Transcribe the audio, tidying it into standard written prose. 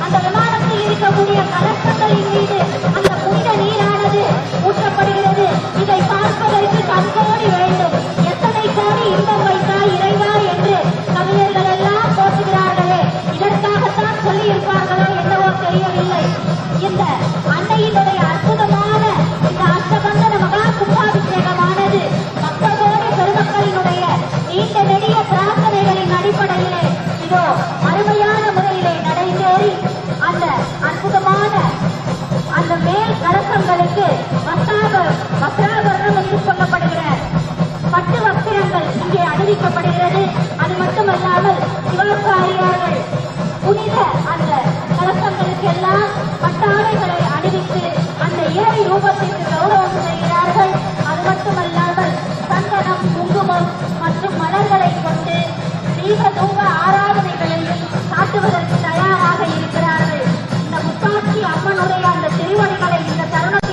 அந்த விமானத்தில் இருக்கக்கூடிய கலசங்களின் மீது அந்த புனித நீரானது ஊற்றப்படுகிறது. இதை பார்ப்பதற்கு கண்கோடி வேண்டும். எத்தனை கோடி இன்பம் வைத்தாய் இறைவா என்று கவிஞர்கள் எல்லாம் போற்றுகிறார்களே, இதற்காகத்தான் சொல்லியிருப்பார்களோ என்னவோ தெரியவில்லை. இந்த அன்னையினுடைய அற்புதமான இந்த அஷ்டபந்தன மகா கும்பாபிஷேகமானது மக்களோடு பெருமக்களினுடைய நீண்ட நெடிய பிரார்த்தனைகளின் அடிப்படையிலே இதோ அருமையான முறையிலே நடைபெறி அந்த அற்புதமான அந்த மேல் கலசங்களுக்கு வஸ்திராபரணம் என்று சொல்லப்படுகிற பட்டு வஸ்திரங்கள் இங்கே அணிவிக்கப்படுகிறது. அது மட்டுமல்லாமல் சிவாச்சாரியார்கள் புனித அந்த